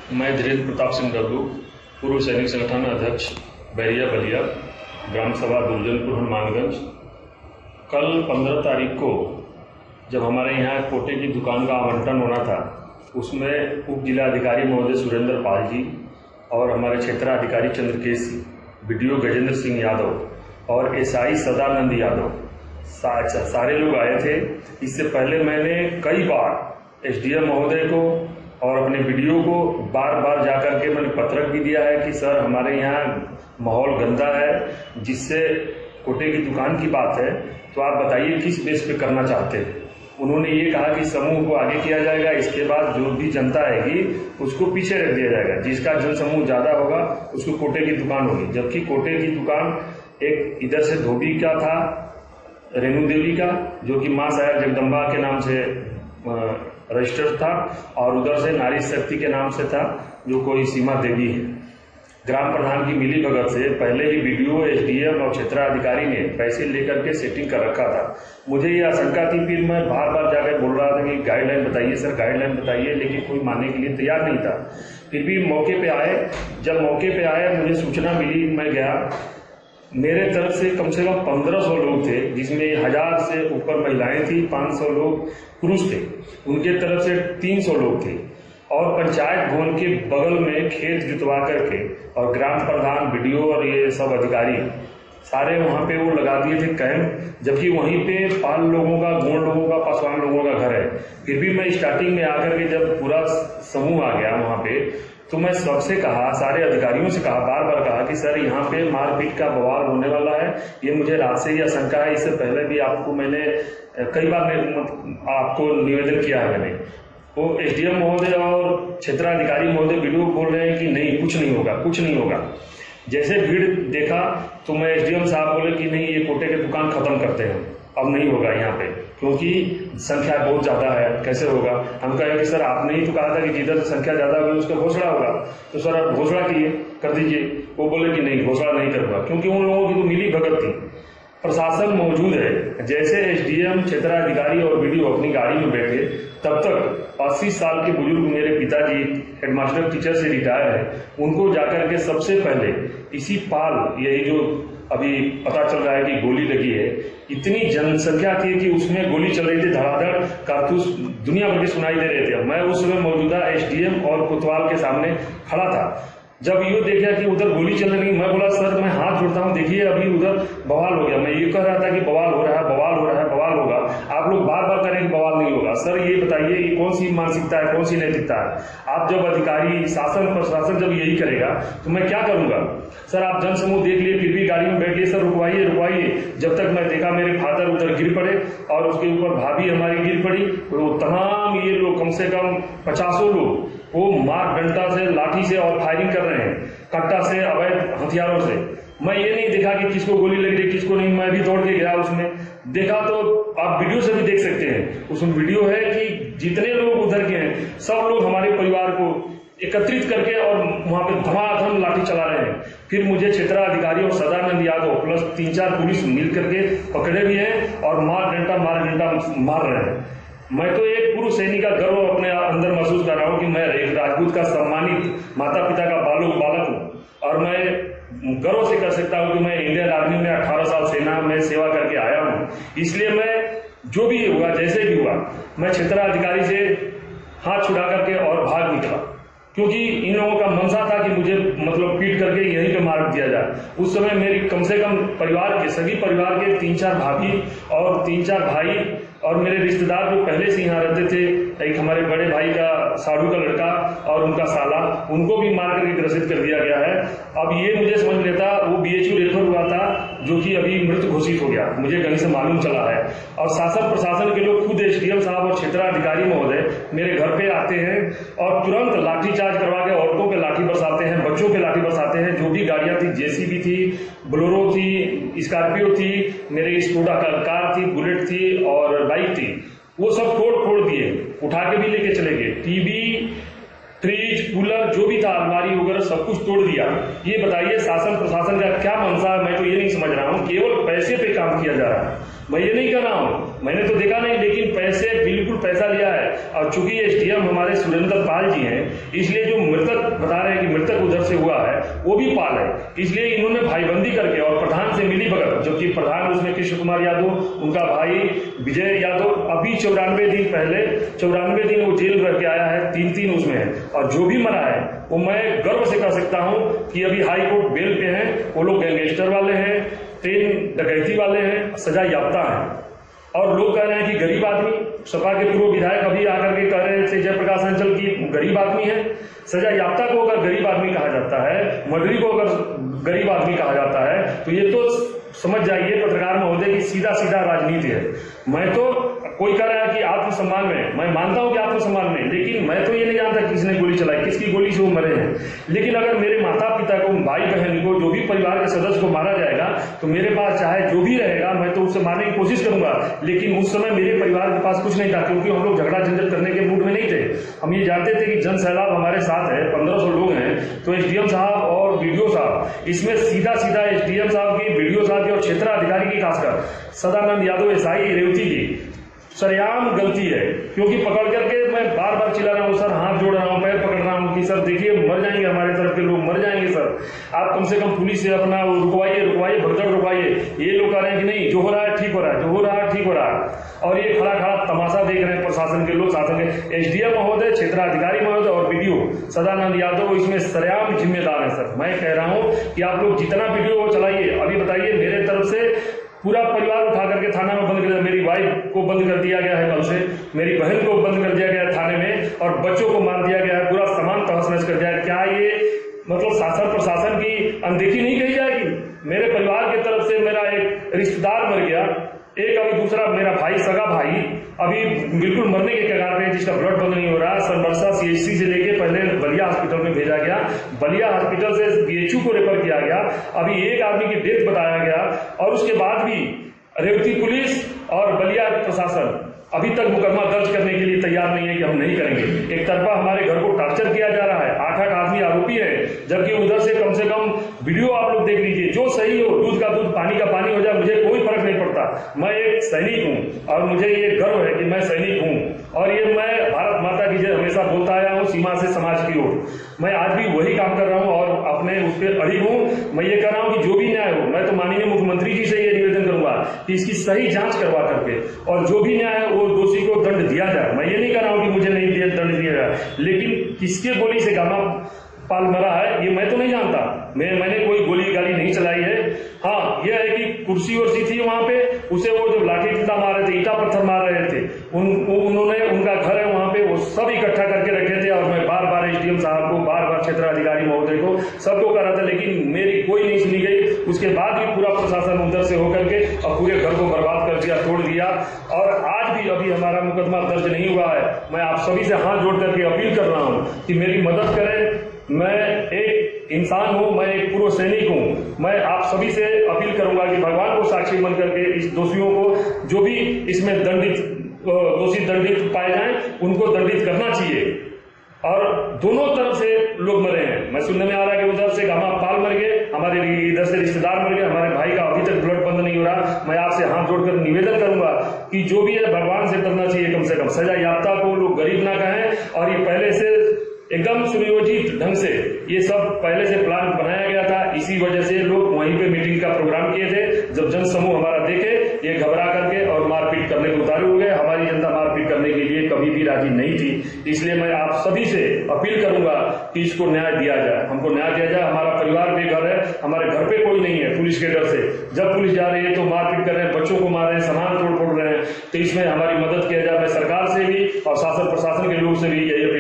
मैं धीरेन्द्र प्रताप सिंह डब्लू, पूर्व सैनिक संगठन अध्यक्ष बैरिया बलिया, ग्राम सभा दुर्जनपुर हनुमानगंज। कल 15 तारीख को जब हमारे यहाँ कोटे की दुकान का आवंटन होना था, उसमें उप जिलाधिकारी महोदय सुरेंद्र पाल जी और हमारे क्षेत्राधिकारी चंद्रकेश, BDO गजेंद्र सिंह यादव और SI सदानंद यादव सारे लोग आए थे। इससे पहले मैंने कई बार SDM महोदय को और अपने BDO को बार बार जाकर के मैंने पत्रक भी दिया है कि सर हमारे यहाँ माहौल गंदा है, जिससे कोटे की दुकान की बात है, तो आप बताइए किस बेस पे करना चाहते हैं। उन्होंने ये कहा कि समूह को आगे किया जाएगा, इसके बाद जो भी जनता आएगी उसको पीछे रख दिया जाएगा, जिसका जन समूह ज़्यादा होगा उसको कोटे की दुकान होगी। जबकि कोटे की दुकान एक इधर से धोबी का था, रेणु देवी का, जो कि माँ साया जगदम्बा के नाम से रजिस्टर्ड था, और उधर से नारी शक्ति के नाम से था, जो कोई सीमा देवी है। ग्राम प्रधान की मिली भगत से पहले ही BDO, SDM और क्षेत्राधिकारी ने पैसे लेकर के सेटिंग कर रखा था। मुझे ये आशंका थी, फिर मैं बार बार जाकर बोल रहा था कि गाइडलाइन बताइए सर, गाइडलाइन बताइए, लेकिन कोई मानने के लिए तैयार नहीं था। फिर भी मौके पे आए, जब मौके पे आए मुझे सूचना मिली, मैं गया। मेरे तरफ से कम 1500 लोग थे, जिसमें 1000 से ऊपर महिलाएं थी, 500 लोग पुरुष थे। उनके तरफ से 300 लोग थे, और पंचायत भवन के बगल में खेत जुतवा करके और ग्राम प्रधान, BDO और ये सब अधिकारी सारे वहाँ पे वो लगा दिए थे कैंप। जबकि वहीं पे पाल लोगों का, गोंड लोगों का, पासवान लोगों का घर है। फिर भी मैं स्टार्टिंग में आकर के जब पूरा समूह आ गया वहाँ पे, तो मैं सबसे कहा, सारे अधिकारियों से कहा, बार बार कहा कि सर यहाँ पे मारपीट का बवाल होने वाला है। ये मुझे रात से ही आशंका है। इससे पहले भी आपको मैंने कई बार आपको निवेदन किया है मैंने। वो SDM महोदय और क्षेत्राधिकारी महोदय BDO बोल रहे हैं कि नहीं, कुछ नहीं होगा, कुछ नहीं होगा। जैसे भीड़ देखा तो मैं SDM साहब बोले कि नहीं, ये कोटे की दुकान खत्म करते हैं, अब नहीं होगा यहाँ पे, क्योंकि संख्या बहुत ज़्यादा है, कैसे होगा। हम कहे कि सर आपने ही तो कहा था कि जिधर संख्या ज़्यादा होगी उसका घोषणा होगा, तो सर आप घोषणा कर दीजिए। वो बोले कि नहीं, घोषणा नहीं करूँगा, क्योंकि उन लोगों की तो मिली भगत थी। प्रशासन मौजूद है। जैसे SDM, क्षेत्राधिकारी और BDO अपनी गाड़ी में बैठे, तब तक 80 साल के बुजुर्ग मेरे पिताजी हेडमास्टर टीचर से रिटायर है, उनको जाकर के सबसे पहले इसी पाल, यही जो अभी पता चल रहा है कि गोली लगी है, इतनी जनसंख्या थी कि उसमें गोली चल रही थी, धड़ाधड़ कारतूस दुनिया भर के सुनाई दे रहे थे। मैं उस समय मौजूदा SDM और कोतवाल के सामने खड़ा था। जब ये देखा कि उधर गोली चल रही, मैं बोला सर मैं हाथ जोड़ता हूँ, देखिए अभी उधर बवाल हो गया। मैं ये कह रहा था कि बवाल हो रहा है, बवाल हो रहा है, बवाल होगा। आप लोग बार बार करें कि बवाल नहीं होगा। सर ये बताइए, ये कौन सी मानसिकता है, कौन सी नैतिकता है। आप जब अधिकारी, शासन प्रशासन जब यही करेगा तो मैं क्या करूंगा। सर आप जनसमूह देख लिए, फिर भी गाड़ी में बैठ लिए, सर रुकवाइए रुकवाइए। जब तक मैं देखा मेरे फादर उधर गिर पड़े और उसके ऊपर भाभी हमारी गिर पड़ी, तो तमाम ये लोग कम से कम 50 लोग वो मार डंडा से, लाठी से और फायरिंग कर रहे हैं, कट्टा से, अवैध हथियारों से। मैं ये नहीं देखा कि किसको गोली लग रही, किसको नहीं। मैं भी दौड़ के गया, उसमें देखा तो आप वीडियो से भी देख सकते हैं। उसमें वीडियो है कि जितने लोग उधर के हैं सब लोग हमारे परिवार को एकत्रित करके और वहां पे धमाधम लाठी चला रहे हैं। फिर मुझे क्षेत्राधिकारी और सदानंद यादव प्लस 3-4 पुलिस मिल करके पकड़े भी हैं और मार डंडा मार रहे हैं। मैं तो एक पूर्व सैनिक का गर्व अपने अंदर महसूस कर रहा हूँ कि मैं एक राजपूत का सम्मानित माता पिता का बालक हूँ, और मैं गर्व से कर सकता हूँ कि मैं इंडियन आर्मी में 18 साल सेना में सेवा करके आया हूँ। इसलिए मैं जो भी हुआ, जैसे भी हुआ, मैं क्षेत्राधिकारी से हाथ छुड़ा करके और भाग निकला, क्योंकि इन लोगों का मनसा था कि मुझे मतलब पीट करके यहीं पे मार दिया जाए। उस समय मेरी कम से कम परिवार के, सभी परिवार के 3-4 भाभी और 3-4 भाई और मेरे रिश्तेदार जो पहले से यहाँ रहते थे, एक हमारे बड़े भाई का साधु का लड़का और उनका साला, उनको भी मार करके ग्रसित कर दिया गया है। अब ये मुझे समझ लेता, वो BHU रेफर हुआ था, जो कि अभी मृत घोषित हो गया, मुझे कहीं से मालूम चला है। और शासन प्रशासन के लोग, खुद SDM साहब और क्षेत्राधिकारी महोदय मेरे घर पे आते हैं और तुरंत लाठीचार्ज करवा के औरतों पे लाठी बरसाते हैं, बच्चों पे लाठी बरसाते हैं। जो भी गाड़ियां थी, JCB थी, बोलेरो थी, स्कॉर्पियो थी, मेरे स्कूटा कार थी, बुलेट थी और बाइक थी, वो सब तोड़ दिए, उठा के भी लेके चले गए। टीवी, फ्रिज, कूलर जो भी था, अलमारी वगैरह सब कुछ तोड़ दिया। ये बताइए शासन प्रशासन का क्या मनसा है। मैं तो ये नहीं समझ रहा हूँ, केवल पैसे पे काम किया जा रहा है। मैं ये नहीं कर रहा हूँ, मैंने तो देखा नहीं, लेकिन बिल्कुल पैसा लिया है। और चूंकि एसडीएम हमारे सुरेंद्र पाल जी हैं, इसलिए जो मृतक बता रहे हैं कि मृतक उधर से हुआ है वो भी पाल है, इसलिए इन्होंने भाईबंदी करके और प्रधान से मिली भगत, जबकि प्रधान उसमें कृष्ण कुमार यादव, उनका भाई विजय यादव अभी 94 दिन पहले 94 दिन वो जेल रह के आया है, 3 उसमें है। और जो भी मरा है वो मैं गर्व से कह सकता हूं कि अभी हाई कोर्ट बेल पे हैं। वो लोग गैंगस्टर वाले हैं, ट्रेन डकैती वाले हैं, सजा याफ्ता है। और लोग कह रहे हैं कि गरीब आदमी, सपा के पूर्व विधायक अभी आकर के कह रहे थे जयप्रकाश अंचल की गरीब आदमी है। सजा याफ्ता को अगर गरीब आदमी कहा जाता है, मर्डरी को अगर गरीब आदमी कहा जाता है, तो ये तो समझ जाइए पत्रकार महोदय की सीधा सीधा राजनीति है। मैं तो कोई कह रहा है कि आत्मसम्मान में, मैं मानता हूं कि आत्मसम्मान में, लेकिन मैं तो ये नहीं जानता किसने गोली चलाई, किसकी गोली से वो मरे हैं। लेकिन अगर मेरे माता पिता को, भाई बहन को, जो भी परिवार के सदस्य को मारा जाएगा तो मेरे पास चाहे जो भी रहेगा मैं तो उससे मारने की कोशिश करूंगा। लेकिन उस समय मेरे परिवार के पास कुछ नहीं था, क्योंकि हम लोग झगड़ा झंझट करने के मूड में नहीं थे। हम ये जानते थे कि जन सैलाब हमारे साथ है, 1500 लोग हैं, तो एसडीएम साहब और बीडीओ साहब, इसमें सीधा सीधा एसडीएम साहब की, बीडीओ साहब की और क्षेत्राधिकारी की, खासकर सदानंद यादव एसआई रेवती की सरेआम गलती है। क्योंकि पकड़ करके मैं बार बार चिल्ला रहा हूँ, सर हाथ जोड़ रहा हूँ, पैर पकड़ रहा हूँ कि सर देखिए मर जाएंगे, हमारे तरफ के लोग मर जाएंगे सर, आप कम से कम पुलिस से अपना रुकवाइए भगदड़ रुकवाइए। ये लोग कह रहे हैं कि नहीं, जो हो रहा है ठीक हो रहा है, जो हो रहा है ठीक हो रहा है। और ये खड़ा खड़ा तमाशा देख रहे हैं प्रशासन के लोग, शासन के एसडीएम महोदय, क्षेत्राधिकारी महोदय और बीडीओ सदानंद यादव इसमें सरेआम जिम्मेदार है। सर मैं कह रहा हूँ कि आप लोग जितना वीडियो चलाइए, अभी बताइए मेरे तरफ से पूरा परिवार उठा करके थाना में बंद कर दिया, मेरी वाइफ को बंद कर दिया गया है, कल से मेरी बहन को बंद कर दिया गया है थाने में, और बच्चों को मार दिया गया है, पूरा सामान तहस नहस कर दिया है। क्या ये मतलब शासन प्रशासन की अनदेखी नहीं कही जाएगी? मेरे परिवार की तरफ से मेरा एक रिश्तेदार मर गया, एक अभी दूसरा मेरा भाई, सगा भाई अभी बिल्कुल मरने के कगार पे, जिसका ब्लड बंद नहीं हो रहा। सरबरसा सीएचसी से लेके पहले बलिया हॉस्पिटल में भेजा गया, बलिया हॉस्पिटल से बीएचयू को रेफर किया गया, अभी एक आदमी की डेथ बताया गया, और उसके बाद भी रेवती पुलिस और बलिया प्रशासन अभी तक मुकदमा दर्ज करने के लिए तैयार नहीं है कि हम नहीं करेंगे। एक तरफा हमारे घर को टॉर्चर किया जा रहा है, 8 आदमी आरोपी है, जबकि उधर से कम वीडियो आप लोग देख लीजिए, जो सही हो, दूध का दूध पानी का पानी हो जाए, मुझे कोई फर्क नहीं पड़ता। मैं एक सैनिक हूं और मुझे ये गर्व है कि मैं सैनिक हूं, और ये मैं भारत माता की जय हमेशा बोलता आया हूं, सीमा से समाज की ओर। मैं आज भी वही काम कर रहा हूं और अपने उस पर अड़ी हूं। मैं ये कह रहा हूं कि जो भी न्याय हो, मैं तो माननीय मुख्यमंत्री जी से ये निवेदन करूंगा कि इसकी सही जांच करवा करके, और जो भी न्याय है वो दोषी को दंड दिया जाए। मैं ये नहीं कह रहा हूं कि मुझे नहीं दिया दंड दिया जाए, लेकिन किसके गोली से गामा पाल मरा है ये मैं तो नहीं जानता। मैंने कोई गोली गाली नहीं चलाई है। हाँ, यह है कि कुर्सी वर्सी थी वहां पे, उसे वो जो लाठी डंडा मार रहे थे, ईटा पत्थर मार रहे थे, उन्होंने, उनका घर है वहां पे, वो सब इकट्ठा करके रखे थे। और मैं बार बार एसडीएम साहब को, बार बार क्षेत्राधिकारी महोदय को, सबको कह रहा था, लेकिन मेरी कोई नहीं सुनी गई। उसके बाद भी पूरा प्रशासन उधर से होकर के और पूरे घर को बर्बाद कर दिया, तोड़ दिया। और आज भी अभी हमारा मुकदमा दर्ज नहीं हुआ है। मैं आप सभी से हाथ जोड़ करके अपील कर रहा हूं कि मेरी मदद करें। मैं एक इंसान हूं, मैं एक पूर्व सैनिक हूं। मैं आप सभी से अपील करूंगा कि भगवान को साक्षी मान करके इस दोषियों को, जो भी इसमें दोषी दंडित पाए जाएं, उनको दंडित करना चाहिए। और दोनों तरफ से लोग मरे हैं। मैं सुनने में आ रहा है कि उधर से गामा पाल मर गए, हमारे इधर से रिश्तेदार मर गए, हमारे भाई का अभी तक ब्लड बंद नहीं हो रहा। मैं आपसे हाथ जोड़कर निवेदन करूंगा कि जो भी है भगवान से करना चाहिए, कम से कम सजा याफ्ता को लोग गरीब ना कहें। और ये पहले से एकदम सुनियोजित ढंग से ये सब पहले से प्लान बनाया गया था। इसी वजह से लोग वहीं पे मीटिंग का प्रोग्राम किए थे। जब जन समूह हमारा देखे, ये घबरा करके और मारपीट करने को उतारू हो गए। हमारी जनता मारपीट करने के लिए कभी भी राजी नहीं थी। इसलिए मैं आप सभी से अपील करूंगा कि इसको न्याय दिया जाए, हमको न्याय दिया जाए। हमारा परिवार बेघर है, हमारे घर पे कोई नहीं है पुलिस के डर से। जब पुलिस जा रही है तो मारपीट कर रहे हैं, बच्चों को मार रहे हैं, सामान तोड़ फोड़ रहे हैं। तो इसमें हमारी मदद किया जाए। मैं सरकार से भी और शासन प्रशासन के लोग से भी यही